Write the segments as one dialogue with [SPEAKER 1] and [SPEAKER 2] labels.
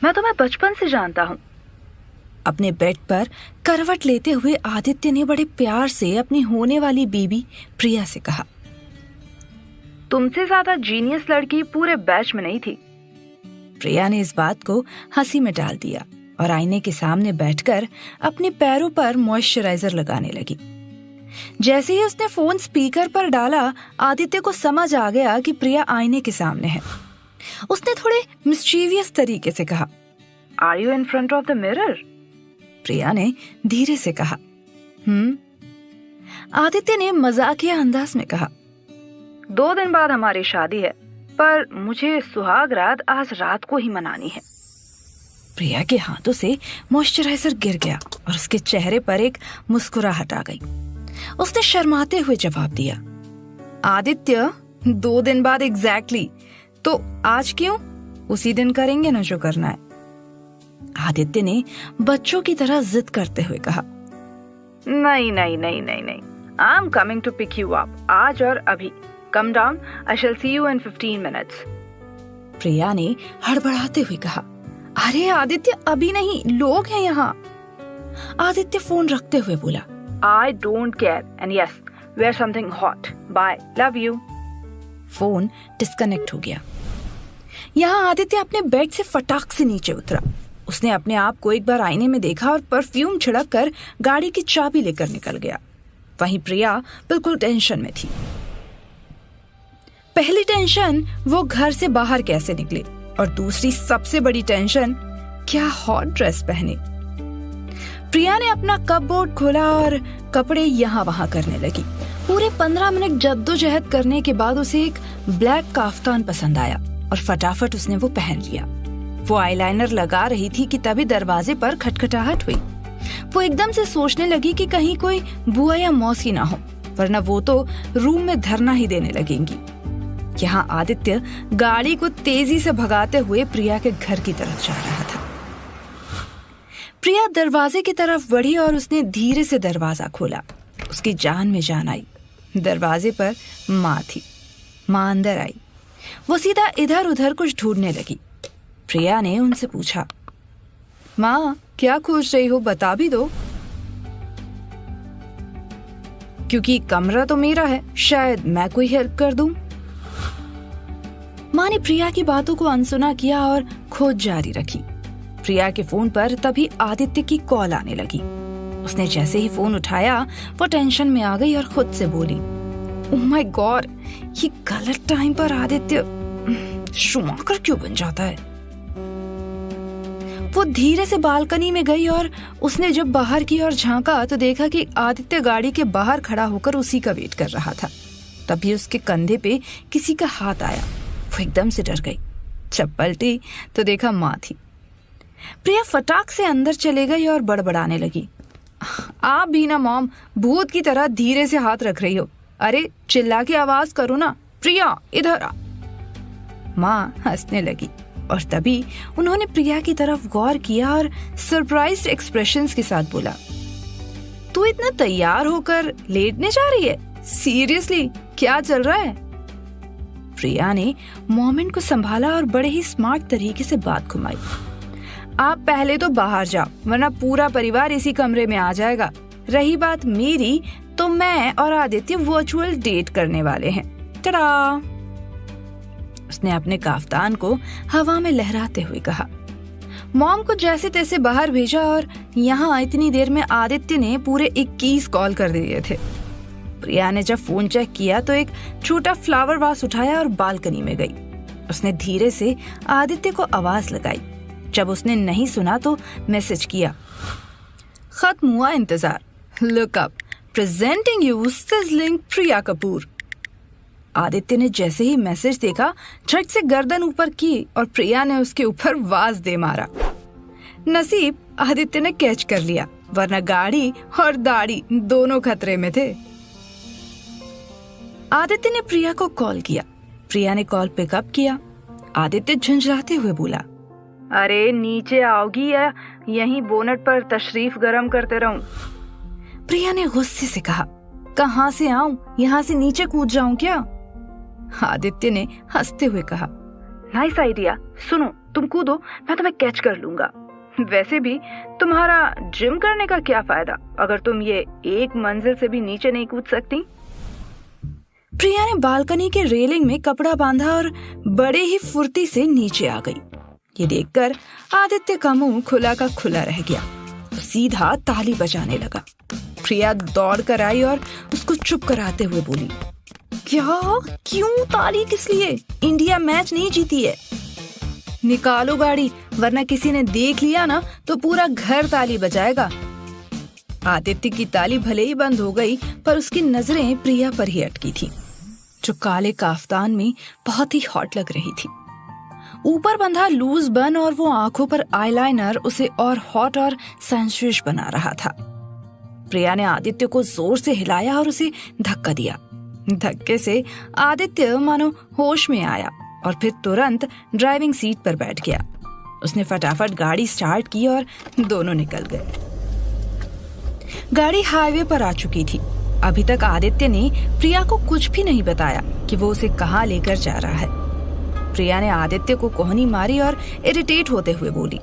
[SPEAKER 1] मैं तुम्हें बचपन से जानता हूँ।
[SPEAKER 2] अपने बेड पर करवट लेते हुए आदित्य ने बड़े प्यार से अपनी होने वाली बीबी प्रिया से कहा,
[SPEAKER 1] तुमसे ज्यादा जीनियस लड़की पूरे बैच में नहीं थी।
[SPEAKER 2] प्रिया ने इस बात को हंसी में डाल दिया और आईने के सामने बैठकर अपने पैरों पर मॉइस्चराइजर लगाने लगी। जैसे ही उसने फोन स्पीकर पर डाला, आदित्य को समझ आ गया कि प्रिया आईने के सामने है। उसने थोड़े मिस्चीवियस तरीके से कहा,
[SPEAKER 1] are you in front of the mirror?
[SPEAKER 2] Priya ने धीरे से कहा, आदित्य ने मजाकिया अंदाज में कहा,
[SPEAKER 1] 2 दिन बाद हमारी शादी है, पर मुझे सुहाग रात आज रात को ही मनानी है।
[SPEAKER 2] प्रिया के हाथों से मॉइस्चराइजर गिर गया और उसके चेहरे पर एक मुस्कुराहट आ गई। उसने शर्माते हुए जवाब दिया, आदित्य 2 दिन बाद एग्जैक्टली, तो आज क्यों? उसी दिन करेंगे ना जो करना है। आदित्य ने बच्चों की तरह जिद करते हुए कहा,
[SPEAKER 1] नहीं नहीं नहीं नहीं नहीं, I am coming to pick you up, आज और अभी। Come down, I shall see you in 15 minutes.
[SPEAKER 2] Priya ने हड़बड़ाते हुए कहा, अरे आदित्य अभी नहीं, लोग हैं यहाँ। आदित्य फोन रखते हुए बोला,
[SPEAKER 1] I don't care and yes, wear something hot. Bye, love you.
[SPEAKER 2] Phone disconnect हो गया। यहाँ आदित्य अपने बेड से फटाक से नीचे उतरा। उसने अपने आप को एक बार आईने में देखा और परफ्यूम छिड़क कर गाड़ी की चाबी लेकर निकल गया। वहीं प्रिया बिल्कुल टेंशन में थी। पहली टेंशन, वो घर से बाहर कैसे निकले, और दूसरी सबसे बड़ी टेंशन, क्या हॉट ड्रेस पहने। प्रिया ने अपना कपबोर्ड खोला और कपड़े यहाँ वहाँ करने लगी। पूरे 15 मिनट जद्दोजहद करने के बाद उसे एक ब्लैक काफ्तान पसंद आया और फटाफट उसने वो पहन लिया। वो आईलाइनर लगा रही थी कि तभी दरवाजे पर खटखटाहट हुई। वो एकदम से सोचने लगी कि कहीं कोई बुआ या मौसी ना हो, वरना वो तो रूम में धरना ही देने लगेंगी। यहाँ आदित्य गाड़ी को तेजी से भगाते हुए प्रिया के घर की तरफ जा रहा था। प्रिया दरवाजे की तरफ बढ़ी और उसने धीरे से दरवाजा खोला। उसकी जान में जान आई। दरवाजे पर माँ थी। माँ अंदर आई। वो सीधा इधर उधर कुछ ढूंढने लगी। प्रिया ने उनसे पूछा, माँ क्या खोज रही हो, बता भी दो। क्योंकि कमरा तो मेरा है, शायद मैं कोई हेल्प कर दूं। माँ ने प्रिया की बातों को अनसुना किया और खोज जारी रखी। प्रिया के फोन पर तभी आदित्य की कॉल आने लगी। उसने जैसे ही फोन उठाया वो टेंशन में आ गई और खुद से बोली, ओह माय गॉड, ये गलत टाइम पर आदित्य शुमाकर क्यों बन जाता है। वो धीरे से बालकनी में गई और उसने जब बाहर की ओर झांका तो देखा कि आदित्य गाड़ी के बाहर खड़ा होकर उसी का वेट कर रहा था। तभी उसके कंधे पे किसी का हाथ आया। वो एकदम से डर गई। जब पलटी तो देखा माँ थी। प्रिया फटाक से अंदर चले गई और बड़बड़ाने लगी, आप भी ना मॉम, भूत की तरह धीरे से हाथ रख रही हो। अरे चिल्ला के आवाज करो ना, प्रिया इधर आ। माँ हंसने लगी और तभी उन्होंने प्रिया की तरफ गौर किया और सरप्राइज्ड एक्सप्रेशंस के साथ बोला, तू इतना तैयार होकर लेटने जा रही है? सीरियसली क्या चल रहा है? प्रिया ने मोमेंट को संभाला और बड़े ही स्मार्ट तरीके से बात घुमाई। आप पहले तो बाहर जाओ, वरना पूरा परिवार इसी कमरे में आ जाएगा। रही बात मेरी, तो मैं और आदित्य वर्चुअल डेट करने वाले हैं। टड़ा! उसने अपने काफ्तान को हवा में लहराते हुए कहा। मॉम को जैसे तैसे बाहर भेजा और यहाँ इतनी देर में आदित्य ने पूरे 21 कॉल कर दिए थे। प्रिया ने जब फोन चेक किया तो एक छोटा फ्लावर वास उठाया और बालकनी में गई। उसने धीरे से आदित्य को आवाज लगाई। जब उसने नहीं सुना तो मैसेज किया, खत्म हुआ इंतजार। Look up, presenting you sizzling Priya Kapoor. Aditya ने जैसे ही मैसेज देखा, झट से गर्दन ऊपर की और प्रिया ने उसके ऊपर वाज दे मारा। नसीब आदित्य ने कैच कर लिया, वरना गाड़ी और दाढ़ी दोनों खतरे में थे। आदित्य ने प्रिया को कॉल किया। प्रिया ने कॉल पिकअप किया। आदित्य झुंझलाते हुए बोला,
[SPEAKER 1] अरे नीचे आओगी या यहीं बोनट पर तशरीफ गरम करते रहूं?
[SPEAKER 2] प्रिया ने गुस्से से कहा, कहां से आऊं? यहाँ से नीचे कूद जाऊं क्या? आदित्य ने हंसते हुए कहा,
[SPEAKER 1] नाइस आइडिया। सुनो, तुम कूदो, मैं तुम्हें कैच कर लूंगा। वैसे भी तुम्हारा जिम करने का क्या फायदा अगर तुम ये एक मंजिल से भी नीचे नहीं कूद सकती।
[SPEAKER 2] प्रिया ने बालकनी के रेलिंग में कपड़ा बांधा और बड़े ही फुर्ती से नीचे आ गई। ये देखकर आदित्य का मुंह खुला का खुला रह गया। तो सीधा ताली बजाने लगा। प्रिया दौड़ कर आई और उसको चुप कराते हुए बोली, क्या, क्यों ताली किस लिए? इंडिया मैच नहीं जीती है। निकालो गाड़ी, वरना किसी ने देख लिया ना तो पूरा घर ताली बजाएगा। आदित्य की ताली भले ही बंद हो गई, पर उसकी नजरें प्रिया पर ही अटकी थी, जो काले काफ्तान में बहुत ही हॉट लग रही थी। ऊपर बंधा लूज बन और वो आंखों पर आईलाइनर उसे और हॉट और सेंसुअस बना रहा था। प्रिया ने आदित्य को जोर से हिलाया और उसे धक्का दिया। धक्के से आदित्य मानो होश में आया और फिर तुरंत ड्राइविंग सीट पर बैठ गया। उसने फटाफट गाड़ी स्टार्ट की और दोनों निकल गए। गाड़ी हाईवे पर आ चुकी थी। अभी तक आदित्य ने प्रिया को कुछ भी नहीं बताया कि वो उसे कहाँ लेकर जा रहा है। प्रिया ने आदित्य को कोहनी मारी और इरिटेट होते हुए बोली,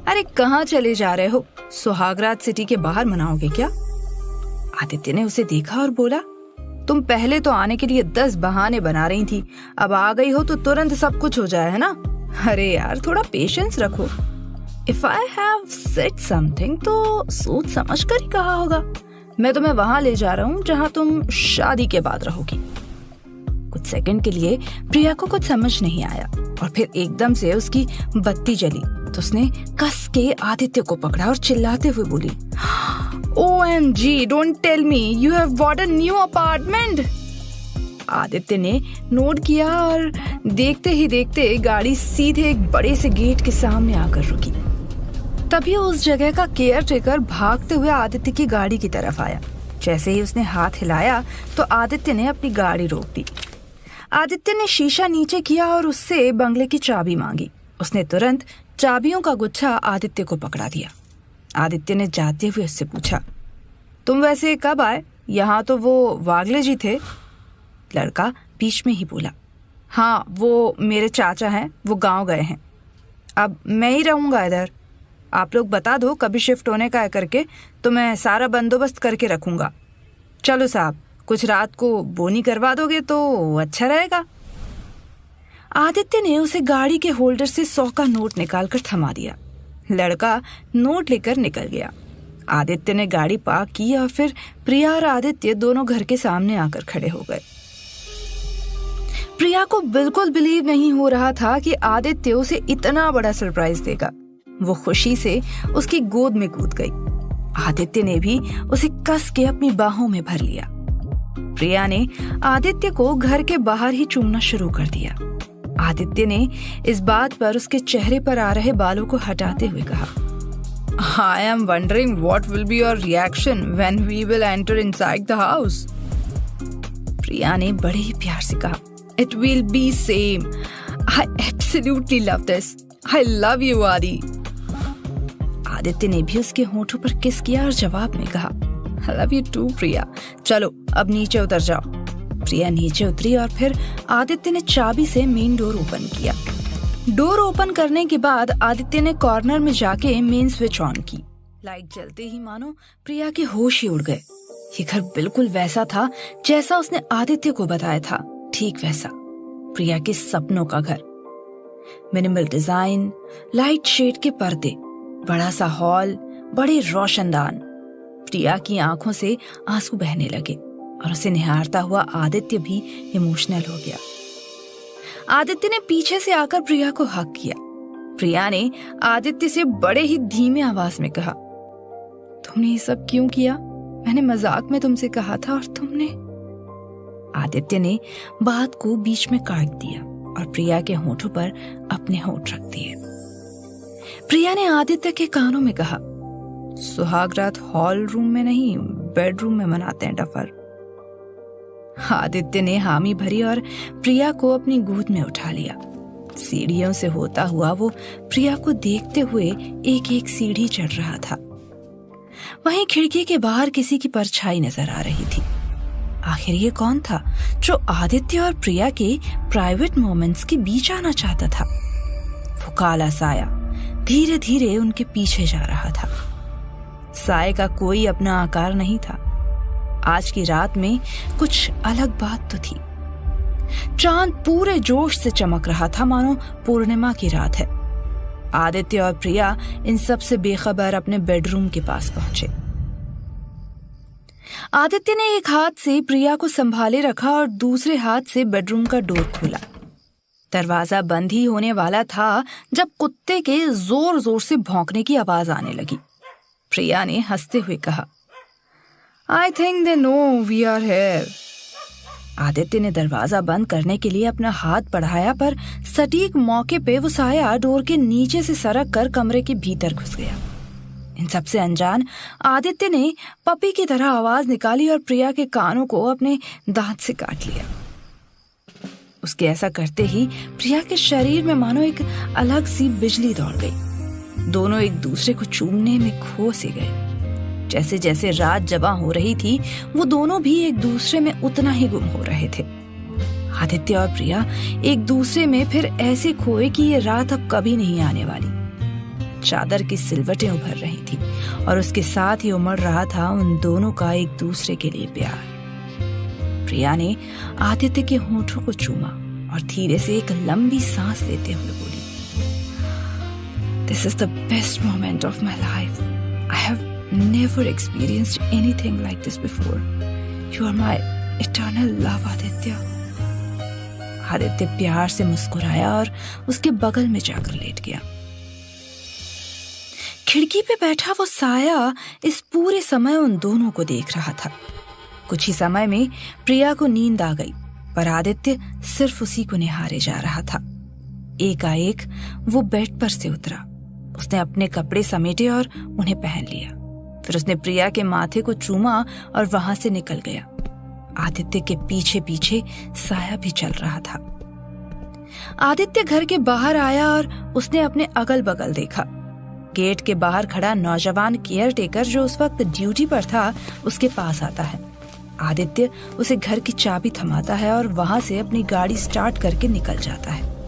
[SPEAKER 2] अरे कहाँ चले जा रहे हो? सुहागरात सिटी के बाहर मनाओगे क्या? आदित्य ने उसे देखा और बोला, तुम पहले तो आने के लिए 10 बहाने बना रही थी, अब आ गई हो तो तुरंत सब कुछ हो जाए, है ना? अरे यार, थोड़ा पेशेंस रखो। If I have said something तो सोच समझ कर ही कहा होगा। मैं तुम्हें वहां ले जा रहा हूँ जहाँ तुम शादी के बाद रहोगी। कुछ सेकंड के लिए प्रिया को कुछ समझ नहीं आया और फिर एकदम से उसकी बत्ती जली तो उसने कस के आदित्य को पकड़ा और चिल्लाते हुए बोली, OMG, don't tell me you have bought a new apartment। Aditya ने नोट किया और देखते ही देखते गाड़ी सीधे एक बड़े से गेट के सामने आकर रुकी। तभी उस जगह का केयर टेकर भागते हुए आदित्य की गाड़ी की तरफ आया। जैसे ही उसने हाथ हिलाया तो आदित्य ने अपनी गाड़ी रोक दी। आदित्य ने शीशा नीचे किया और उससे बंगले की चाबी मांगी। उसने तुरंत चाबियों का गुच्छा आदित्य को पकड़ा दिया। आदित्य ने जाते हुए उससे पूछा, तुम वैसे कब आए? यहाँ तो वो वागले जी थे। लड़का बीच में ही बोला, हाँ, वो मेरे चाचा हैं, वो गांव गए हैं। अब मैं ही रहूंगा इधर। आप लोग बता दो कभी शिफ्ट होने का है करके, तो मैं सारा बंदोबस्त करके रखूंगा। चलो साहब, कुछ रात को बोनी करवा दोगे तो अच्छा रहेगा। आदित्य ने उसे गाड़ी के होल्डर से 100 का नोट निकालकर थमा दिया। लड़का नोट लेकर निकल गया। आदित्य ने गाड़ी पार्क की और फिर प्रिया और आदित्य दोनों घर के सामने आकर खड़े हो गए। प्रिया को बिल्कुल बिलीव नहीं हो रहा था कि आदित्य उसे इतना बड़ा सरप्राइज देगा। वो खुशी से उसकी गोद में कूद गई। आदित्य ने भी उसे कस के अपनी बाहों में भर लिया। प्रिया ने आदित्य को घर के बाहर ही चूमना शुरू कर दिया। आदित्य ने इस बात पर उसके चेहरे पर आ रहे बालों को हटाते हुए कहा, I am wondering what will be your reaction when we will enter inside the house। प्रिया ने बड़े ही प्यार से कहा, It will be same। I absolutely love this। I love you आदि। आदित्य ने भी उसके होठों पर किस किया और जवाब में कहा, I love you too प्रिया। चलो अब नीचे उतर जाओ। प्रिया नीचे उतरी और फिर आदित्य ने चाबी से मेन डोर ओपन किया। डोर ओपन करने के बाद आदित्य ने कॉर्नर में जाके मेन स्विच ऑन की। लाइट जलते ही मानो प्रिया के होश ही उड़ गए। ये घर बिल्कुल वैसा था जैसा उसने आदित्य को बताया था, ठीक वैसा, प्रिया के सपनों का घर। मिनिमल डिजाइन, लाइट शेड के पर्दे, बड़ा सा हॉल, बड़े रोशनदान। प्रिया की आंखों से आंसू बहने लगे और उसे निहारता हुआ आदित्य भी इमोशनल हो गया। आदित्य ने पीछे से आकर प्रिया को हक किया। प्रिया ने आदित्य से बड़े ही धीमे आवाज में कहा, तुमने ये सब क्यों किया? मैंने मजाक में तुमसे कहा था और तुमने। आदित्य ने बात को बीच में काट दिया और प्रिया के होठों पर अपने होठ रख दिए। प्रिया ने आदित्य के कानों में कहा, सुहागरात हॉल रूम में नहीं, बेडरूम में मनाते हैं डफर। आदित्य ने हामी भरी और प्रिया को अपनी गोद में उठा लिया। सीढ़ियों से होता हुआ वो प्रिया को देखते हुए एक एक सीढ़ी चढ़ रहा था। वहीं खिड़की के बाहर किसी की परछाई नजर आ रही थी। आखिर ये कौन था जो आदित्य और प्रिया के प्राइवेट मोमेंट्स के बीच आना चाहता था? वो काला साया धीरे धीरे उनके पीछे जा रहा था। साये का कोई अपना आकार नहीं था। आज की रात में कुछ अलग बात तो थी। चांद पूरे जोश से चमक रहा था, मानो पूर्णिमा की रात है। आदित्य और प्रिया इन सब से बेखबर अपने बेडरूम के पास पहुंचे। आदित्य ने एक हाथ से प्रिया को संभाले रखा और दूसरे हाथ से बेडरूम का डोर खोला। दरवाजा बंद ही होने वाला था जब कुत्ते के जोर जोर से भौंकने की आवाज आने लगी। प्रिया ने हंसते हुए कहा, I think they know we are here. Aditya ने दरवाजा बंद करने के लिए अपना हाथ बढ़ाया, पर सटीक मौके पे वो साया डोर के नीचे से सरक कर कमरे के भीतर घुस गया। इन सबसे अनजान आदित्य ने पपी की तरह आवाज निकाली और प्रिया के कानों को अपने दांत से काट लिया। उसके ऐसा करते ही प्रिया के शरीर में मानो एक अलग सी बिजली दौड़ गई। दोनों एक दूसरे को चूमने में खो से गए। जैसे जैसे रात जवां हो रही थी, वो दोनों भी एक दूसरे में उतना ही गुम हो रहे थे। आदित्य और प्रिया एक दूसरे में फिर ऐसे खोए कि ये रात अब कभी नहीं आने वाली। चादर की सिलवटें उभर रही थी और उसके साथ ही उमड़ रहा था उन दोनों का एक दूसरे के लिए प्यार। प्रिया ने आदित्य के होठों को चूमा और धीरे से एक लंबी सांस लेते हुए बोली, This is the best moment of my life. I have never experienced anything like this before. You are my eternal love, Aditya. Aditya प्यार से मुस्कुराया और उसके बगल में जाकर लेट गया। खिड़की पे बैठा वो साया इस पूरे समय उन दोनों को देख रहा था। कुछ ही समय में प्रिया को नींद आ गई, पर आदित्य सिर्फ उसी को निहारे जा रहा था। एकाएक वो बेड पर से उतरा। उसने अपने कपड़े समेटे और उन्हें पहन लिया। फिर उसने प्रिया के माथे को चूमा और वहां से निकल गया। आदित्य के पीछे पीछे साया भी चल रहा था। आदित्य घर के बाहर आया और उसने अपने अगल बगल देखा। गेट के बाहर खड़ा नौजवान केयर टेकर जो उस वक्त ड्यूटी पर था, उसके पास आता है। आदित्य उसे घर की चाबी थमाता है और वहां से अपनी गाड़ी स्टार्ट करके निकल जाता है।